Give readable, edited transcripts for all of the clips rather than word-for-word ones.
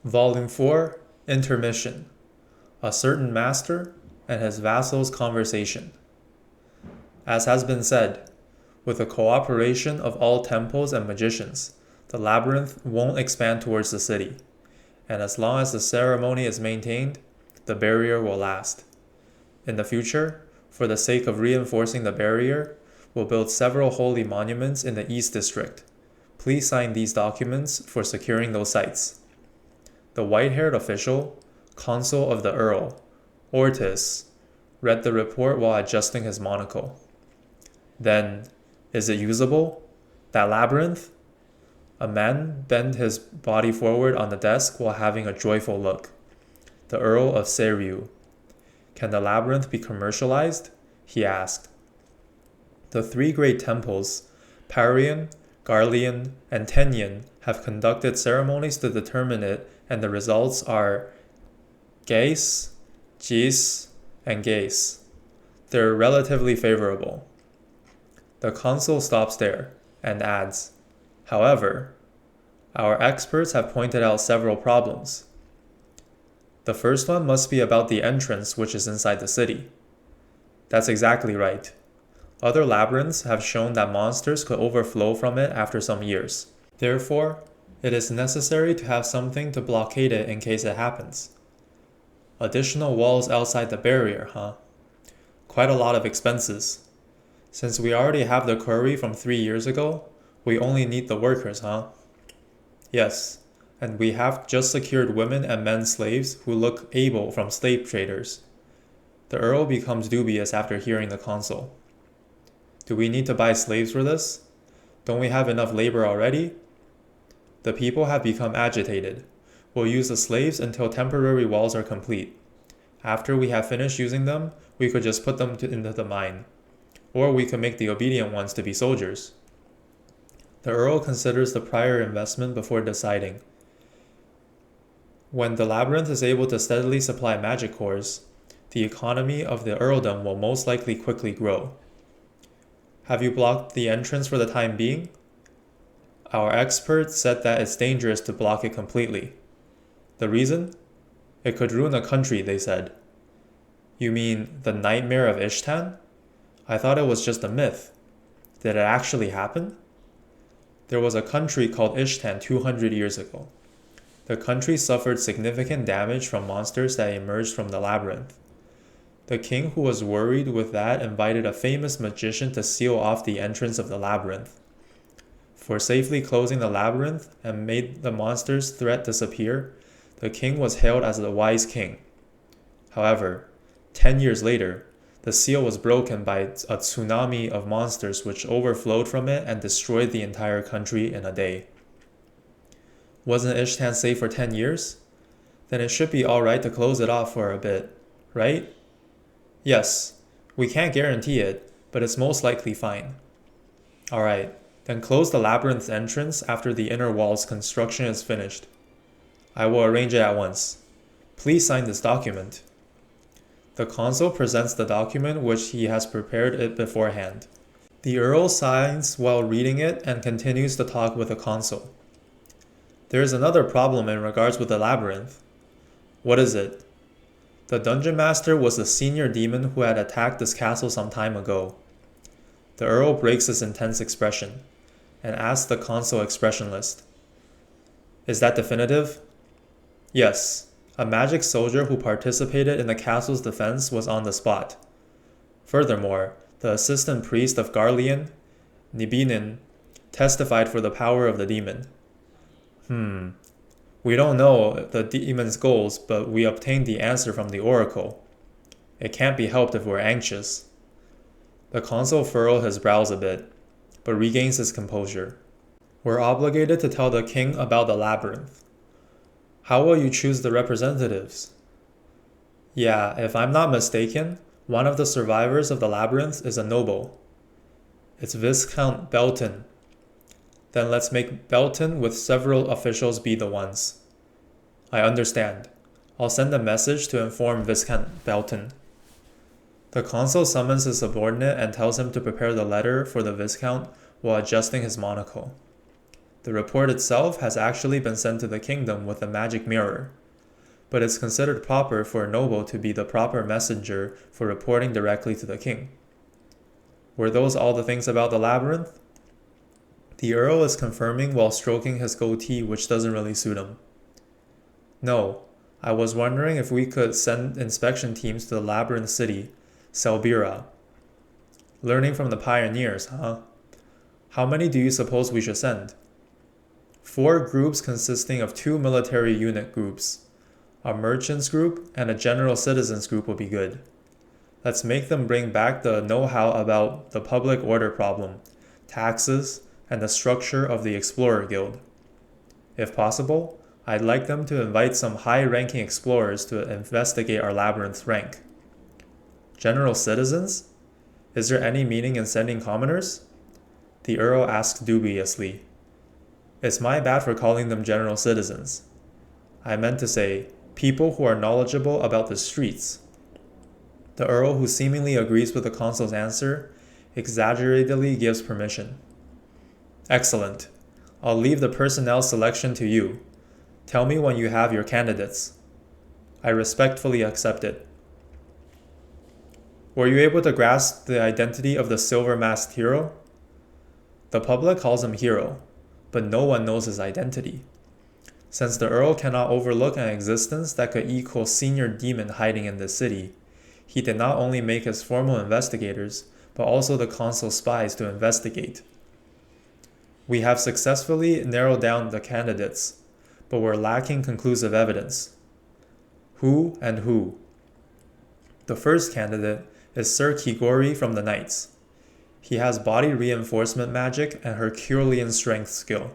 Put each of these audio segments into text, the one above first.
Volume 4, Intermission. A certain master and his vassal's conversation. As has been said, with the cooperation of all temples and magicians, the labyrinth won't expand towards the city, and as long as the ceremony is maintained, the barrier will last. In the future, for the sake of reinforcing the barrier, we'll build several holy monuments in the East District. Please sign these documents for securing those sites. The white-haired official, consul of the Earl, Ortis, read the report while adjusting his monocle. Then, is it usable? That labyrinth? A man bent his body forward on the desk while having a joyful look. The Earl of Seiryu. Can the labyrinth be commercialized? He asked. The three great temples, Parian, Garlean, and Tenyan, have conducted ceremonies to determine it, and the results are Geis, Jis, and Geis. They're relatively favorable. The consul stops there and adds, however, our experts have pointed out several problems. The first one must be about the entrance which is inside the city. That's exactly right. Other labyrinths have shown that monsters could overflow from it after some years. Therefore, it is necessary to have something to blockade it in case it happens. Additional walls outside the barrier, huh? Quite a lot of expenses. Since we already have the quarry from 3 years ago, we only need the workers, huh? Yes, and we have just secured women and men slaves who look able from slave traders. The Earl becomes dubious after hearing the consul. Do we need to buy slaves for this? Don't we have enough labor already? The people have become agitated. We'll use the slaves until temporary walls are complete. After we have finished using them, we could just put them into the mine. Or we could make the obedient ones to be soldiers. The Earl considers the prior investment before deciding. When the labyrinth is able to steadily supply magic cores, the economy of the earldom will most likely quickly grow. Have you blocked the entrance for the time being? Our experts said that it's dangerous to block it completely. The reason? It could ruin a country, they said. You mean the nightmare of Ishtan? I thought it was just a myth. Did it actually happen? There was a country called Ishtan 200 years ago. The country suffered significant damage from monsters that emerged from the labyrinth. The king who was worried with that invited a famous magician to seal off the entrance of the labyrinth. For safely closing the labyrinth and made the monster's threat disappear, the king was hailed as the wise king. However, 10 years later, the seal was broken by a tsunami of monsters which overflowed from it and destroyed the entire country in a day. Wasn't Ishtan safe for 10 years? Then it should be alright to close it off for a bit, right? Yes, we can't guarantee it, but it's most likely fine. Alright, then close the labyrinth's entrance after the inner wall's construction is finished. I will arrange it at once. Please sign this document. The consul presents the document which he has prepared it beforehand. The Earl signs while reading it and continues to talk with the consul. There is another problem in regards with the labyrinth. What is it? The dungeon master was the senior demon who had attacked this castle some time ago. The Earl breaks his intense expression and asks the consul expressionless. Is that definitive? Yes. A magic soldier who participated in the castle's defense was on the spot. Furthermore, the assistant priest of Garlean, Nibinin, testified for the power of the demon. We don't know the demon's goals, but we obtained the answer from the oracle. It can't be helped if we're anxious. The consul furrows his brows a bit, but regains his composure. We're obligated to tell the king about the labyrinth. How will you choose the representatives? Yeah, if I'm not mistaken, one of the survivors of the labyrinth is a noble. It's Viscount Belton. Then let's make Belton with several officials be the ones. I understand. I'll send a message to inform Viscount Belton. The consul summons his subordinate and tells him to prepare the letter for the Viscount while adjusting his monocle. The report itself has actually been sent to the kingdom with a magic mirror, but it's considered proper for a noble to be the proper messenger for reporting directly to the king. Were those all the things about the labyrinth? The Earl is confirming while stroking his goatee, which doesn't really suit him. No, I was wondering if we could send inspection teams to the labyrinth city, Selbira. Learning from the pioneers, huh? How many do you suppose we should send? 4 groups consisting of 2 military unit groups. A merchants group and a general citizens group will be good. Let's make them bring back the know-how about the public order problem, taxes, and the structure of the Explorer Guild. If possible, I'd like them to invite some high-ranking explorers to investigate our labyrinth rank. General citizens? Is there any meaning in sending commoners? The Earl asked dubiously. It's my bad for calling them general citizens. I meant to say, people who are knowledgeable about the streets. The Earl, who seemingly agrees with the consul's answer, exaggeratedly gives permission. Excellent. I'll leave the personnel selection to you. Tell me when you have your candidates. I respectfully accept it. Were you able to grasp the identity of the silver-masked hero? The public calls him Hero, but no one knows his identity. Since the Earl cannot overlook an existence that could equal senior demon hiding in this city, he did not only make his formal investigators, but also the consul's spies to investigate. We have successfully narrowed down the candidates, but we're lacking conclusive evidence. Who and who? The first candidate is Sir Kigori from the Knights. He has body reinforcement magic and Herculean strength skill.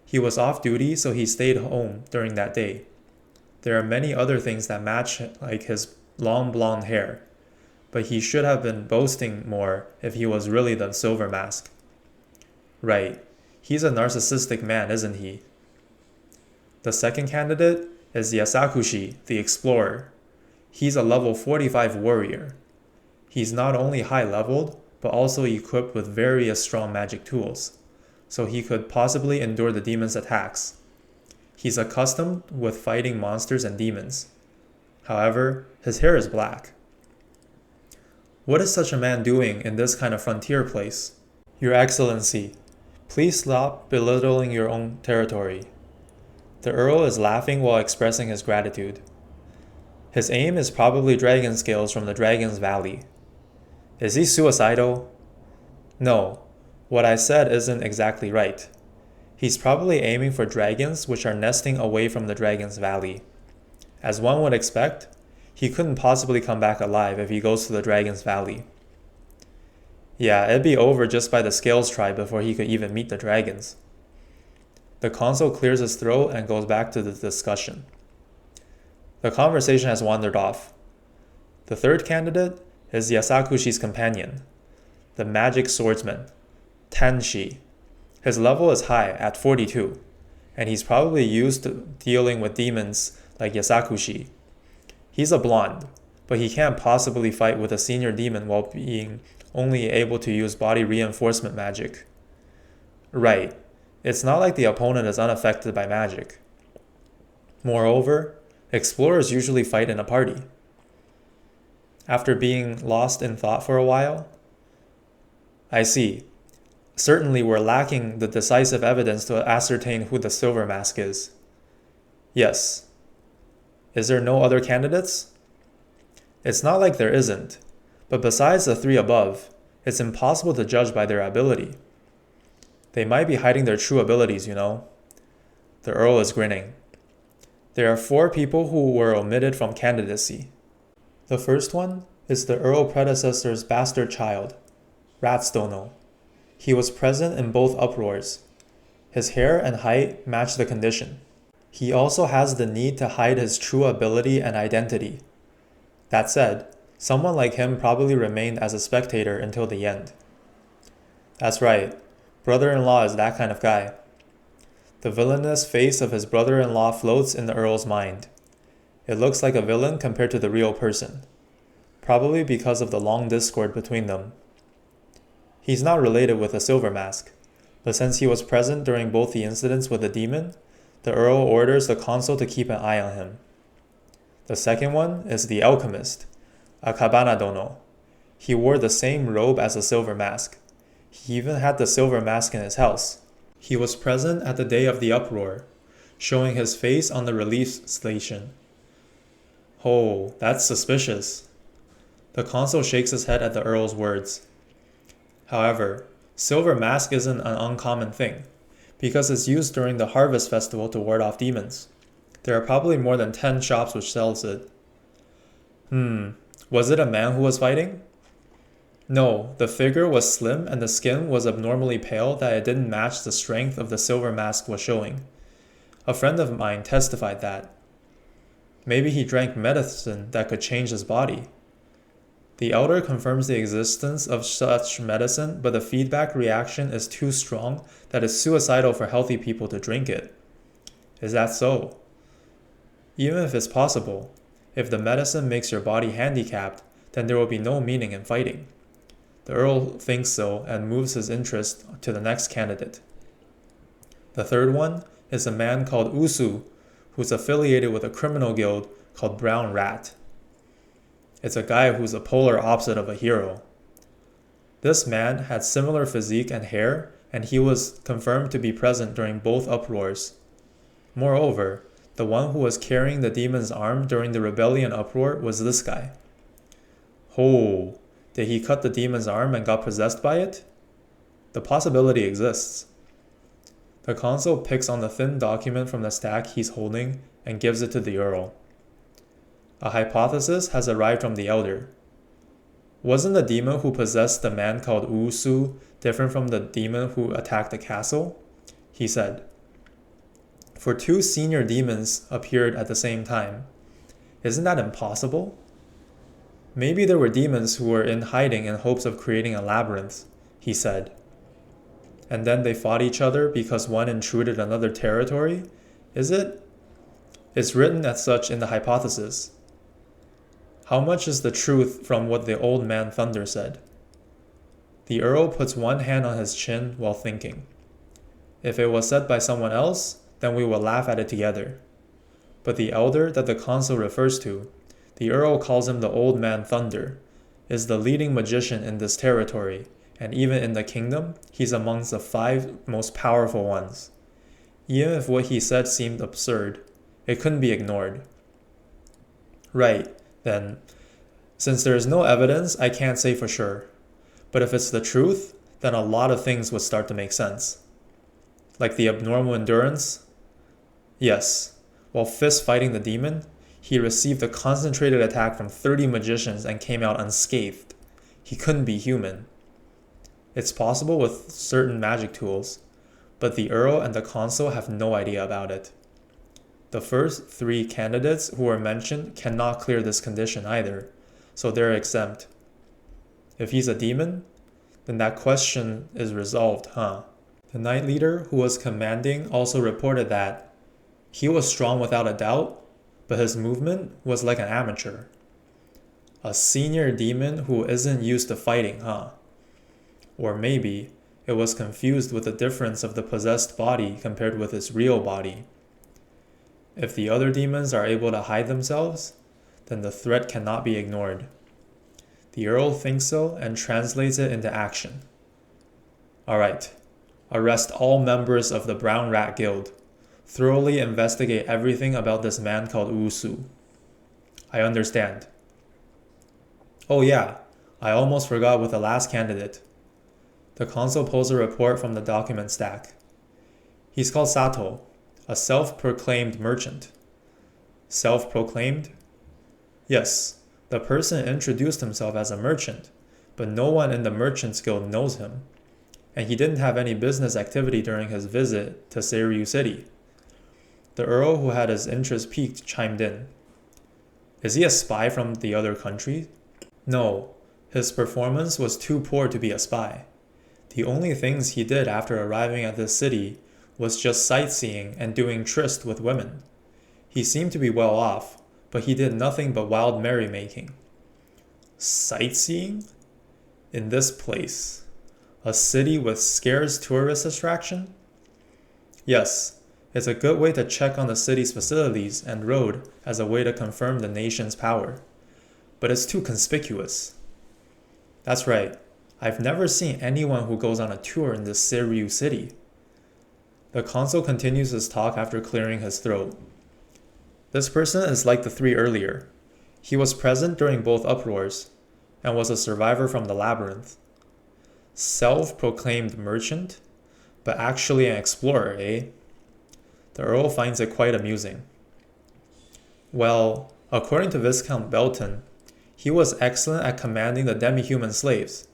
He was off duty, so he stayed home during that day. There are many other things that match, like his long blonde hair, but he should have been boasting more if he was really the Silver Mask. Right, he's a narcissistic man, isn't he? The second candidate is Yasakushi, the Explorer. He's a level 45 warrior. He's not only high-leveled, but also equipped with various strong magic tools, so he could possibly endure the demon's attacks. He's accustomed with fighting monsters and demons. However, his hair is black. What is such a man doing in this kind of frontier place? Your Excellency, please stop belittling your own territory. The Earl is laughing while expressing his gratitude. His aim is probably dragon scales from the Dragon's Valley. Is he suicidal? No, what I said isn't exactly right. He's probably aiming for dragons which are nesting away from the Dragon's Valley. As one would expect, he couldn't possibly come back alive if he goes to the Dragon's Valley. Yeah, it'd be over just by the Scales tribe before he could even meet the dragons. The consul clears his throat and goes back to the discussion. The conversation has wandered off. The third candidate is Yasakushi's companion, the magic swordsman, Tenshi. His level is high at 42, and he's probably used to dealing with demons like Yasakushi. He's a blonde, but he can't possibly fight with a senior demon while being only able to use body reinforcement magic. Right, it's not like the opponent is unaffected by magic. Moreover, explorers usually fight in a party. After being lost in thought for a while, I see. Certainly we're lacking the decisive evidence to ascertain who the Silver Mask is. Yes. Is there no other candidates? It's not like there isn't, but besides the 3 above, it's impossible to judge by their ability. They might be hiding their true abilities, you know. The Earl is grinning. There are 4 people who were omitted from candidacy. The first one is the Earl predecessor's bastard child, Ratstono. He was present in both uproars. His hair and height match the condition. He also has the need to hide his true ability and identity. That said, someone like him probably remained as a spectator until the end. That's right, brother-in-law is that kind of guy. The villainous face of his brother-in-law floats in the Earl's mind. It looks like a villain compared to the real person, probably because of the long discord between them. He's not related with a Silver Mask, But since he was present during both the incidents with the demon, the Earl orders the consul to keep an eye on him. The second one is the alchemist, Akabana Dono. He wore the same robe as the silver mask. He even had the silver mask in his house. He was present at the day of the uproar, showing his face on the relief station. Oh, that's suspicious. The consul shakes his head at the Earl's words. However, silver mask isn't an uncommon thing, because it's used during the harvest festival to ward off demons. There are probably more than 10 shops which sells it. Was it a man who was fighting? No, the figure was slim and the skin was abnormally pale that it didn't match the strength of the silver mask was showing. A friend of mine testified that. Maybe he drank medicine that could change his body. The elder confirms the existence of such medicine, but the feedback reaction is too strong that it's suicidal for healthy people to drink it. Is that so? Even if it's possible, if the medicine makes your body handicapped, then there will be no meaning in fighting. The Earl thinks so and moves his interest to the next candidate. The third one is a man called Usu, who's affiliated with a criminal guild called Brown Rat. It's a guy who's a polar opposite of a hero. This man had similar physique and hair, and he was confirmed to be present during both uproars. Moreover, the one who was carrying the demon's arm during the rebellion uproar was this guy. Oh, did he cut the demon's arm and got possessed by it? The possibility exists. The consul picks on the thin document from the stack he's holding and gives it to the Earl. A hypothesis has arrived from the elder. Wasn't the demon who possessed the man called Usu different from the demon who attacked the castle? He said. For 2 senior demons appeared at the same time. Isn't that impossible? Maybe there were demons who were in hiding in hopes of creating a labyrinth, he said. And then they fought each other because one intruded another territory? Is it? It's written as such in the hypothesis. How much is the truth from what the old man Thunder said? The Earl puts one hand on his chin while thinking. If it was said by someone else, then we will laugh at it together. But the elder that the consul refers to, the Earl calls him the old man Thunder, is the leading magician in this territory, and even in the kingdom, he's amongst the 5 most powerful ones. Even if what he said seemed absurd, it couldn't be ignored. Right, then, since there is no evidence, I can't say for sure. But if it's the truth, then a lot of things would start to make sense. Like the abnormal endurance? Yes, while fist fighting the demon, he received a concentrated attack from 30 magicians and came out unscathed. He couldn't be human. It's possible with certain magic tools, but the Earl and the consul have no idea about it. The first 3 candidates who were mentioned cannot clear this condition either, so they're exempt. If he's a demon, then that question is resolved, huh? The knight leader who was commanding also reported that he was strong without a doubt, but his movement was like an amateur. A senior demon who isn't used to fighting, huh? Or maybe it was confused with the difference of the possessed body compared with its real body. If the other demons are able to hide themselves, then the threat cannot be ignored. The Earl thinks so and translates it into action. Alright, arrest all members of the Brown Rat Guild. Thoroughly investigate everything about this man called Usu. I understand. Oh yeah, I almost forgot with the last candidate. The consul pulls a report from the document stack. He's called Sato, a self-proclaimed merchant. Self-proclaimed? Yes, the person introduced himself as a merchant, but no one in the Merchants Guild knows him, and he didn't have any business activity during his visit to Seiryu City. The Earl who had his interest piqued chimed in. Is he a spy from the other country? No, his performance was too poor to be a spy. The only things he did after arriving at this city was just sightseeing and doing tryst with women. He seemed to be well off, but he did nothing but wild merrymaking. Sightseeing? In this place? A city with scarce tourist attraction? Yes, it's a good way to check on the city's facilities and road as a way to confirm the nation's power. But it's too conspicuous. That's right. I've never seen anyone who goes on a tour in this Seiryu city. The consul continues his talk after clearing his throat. This person is like the three earlier. He was present during both uproars, and was a survivor from the labyrinth. Self-proclaimed merchant, but actually an explorer, eh? The Earl finds it quite amusing. Well, according to Viscount Belton, he was excellent at commanding the demi-human slaves,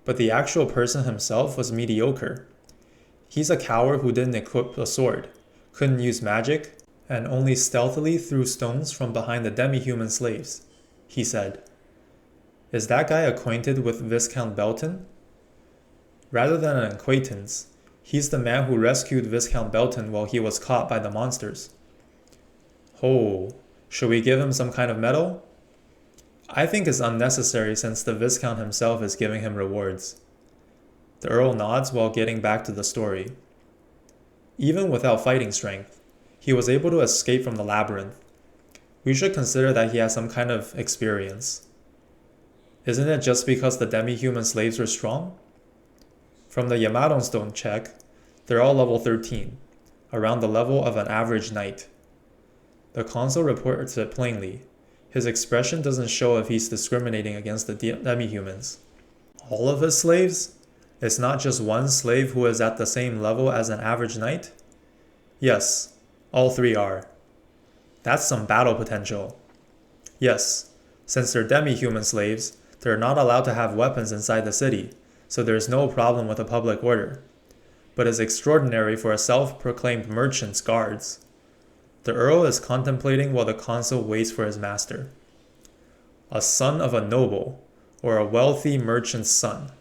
but the actual person himself was mediocre. He's a coward who didn't equip a sword, couldn't use magic, and only stealthily threw stones from behind the demi-human slaves, he said. Is that guy acquainted with Viscount Belton? Rather than an acquaintance, he's the man who rescued Viscount Belton while he was caught by the monsters. Oh, should we give him some kind of medal? I think it's unnecessary since the Viscount himself is giving him rewards. The Earl nods while getting back to the story. Even without fighting strength, he was able to escape from the labyrinth. We should consider that he has some kind of experience. Isn't it just because the demi-human slaves were strong? From the Yamato Stone check, they're all level 13, around the level of an average knight. The consul reports it plainly. His expression doesn't show if he's discriminating against the demi-humans. All of his slaves? It's not just one slave who is at the same level as an average knight? Yes, all three are. That's some battle potential. Yes, since they're demi-human slaves, they're not allowed to have weapons inside the city, so there's no problem with the public order. But it's extraordinary for a self-proclaimed merchant's guards. The Earl is contemplating while the consul waits for his master. A son of a noble, or a wealthy merchant's son.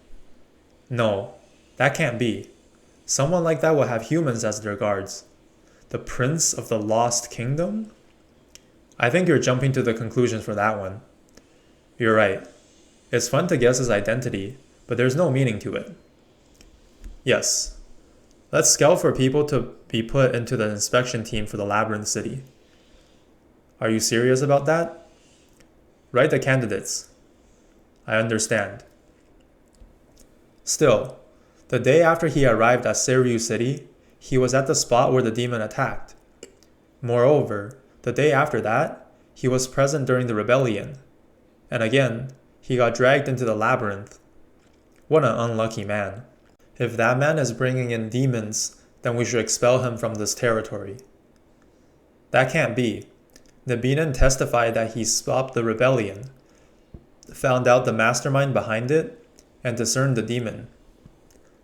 No, that can't be. Someone like that will have humans as their guards. The Prince of the Lost Kingdom? I think you're jumping to the conclusions for that one. You're right. It's fun to guess his identity, but there's no meaning to it. Yes. Let's scout for people to be put into the inspection team for the Labyrinth City. Are you serious about that? Write the candidates. I understand. Still, the day after he arrived at Seiryu City, he was at the spot where the demon attacked. Moreover, the day after that, he was present during the rebellion. And again, he got dragged into the labyrinth. What an unlucky man. If that man is bringing in demons, then we should expel him from this territory. That can't be. Nabinen testified that he stopped the rebellion, found out the mastermind behind it, and discerned the demon.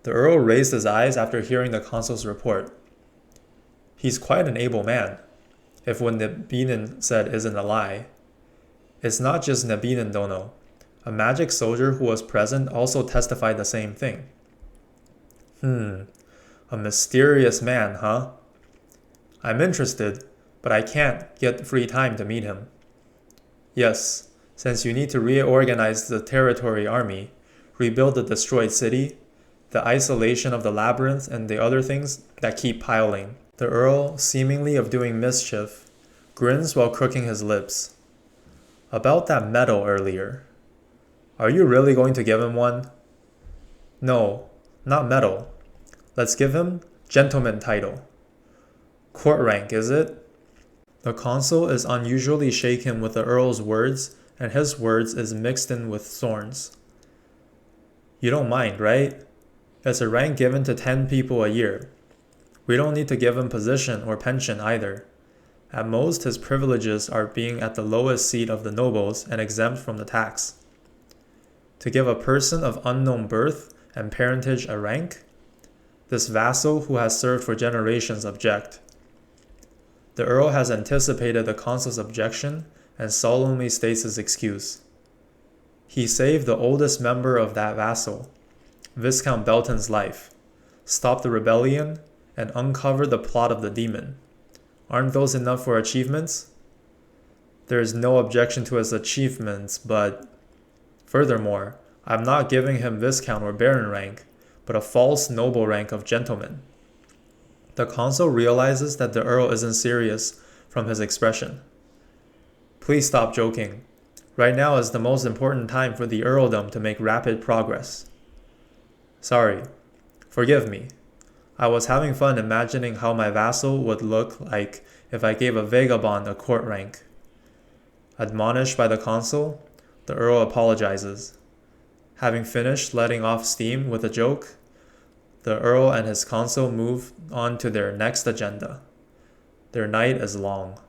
The Earl raised his eyes after hearing the consul's report. He's quite an able man, if what Nabinen said isn't a lie. It's not just Nabinen Dono. A magic soldier who was present also testified the same thing. A mysterious man, huh? I'm interested, but I can't get free time to meet him. Yes, since you need to reorganize the territory army, rebuild the destroyed city, the isolation of the labyrinth, and the other things that keep piling. The Earl, seemingly of doing mischief, grins while crooking his lips. About that medal earlier. Are you really going to give him one? No, not medal. Let's give him gentleman title. Court rank, is it? The consul is unusually shaken with the Earl's words, and his words is mixed in with thorns. You don't mind, right? It's a rank given to 10 people a year. We don't need to give him position or pension either. At most, his privileges are being at the lowest seat of the nobles and exempt from the tax. To give a person of unknown birth and parentage a rank? This vassal who has served for generations object. The Earl has anticipated the consul's objection and solemnly states his excuse. He saved the oldest member of that vassal, Viscount Belton's life, stopped the rebellion, and uncovered the plot of the demon. Aren't those enough for achievements? There is no objection to his achievements, but... Furthermore, I'm not giving him Viscount or Baron rank, but a false noble rank of gentleman. The consul realizes that the Earl isn't serious from his expression. Please stop joking. Right now is the most important time for the earldom to make rapid progress. Sorry. Forgive me. I was having fun imagining how my vassal would look like if I gave a vagabond a court rank. Admonished by the consul, the Earl apologizes. Having finished letting off steam with a joke, the Earl and his consul move on to their next agenda. Their night is long.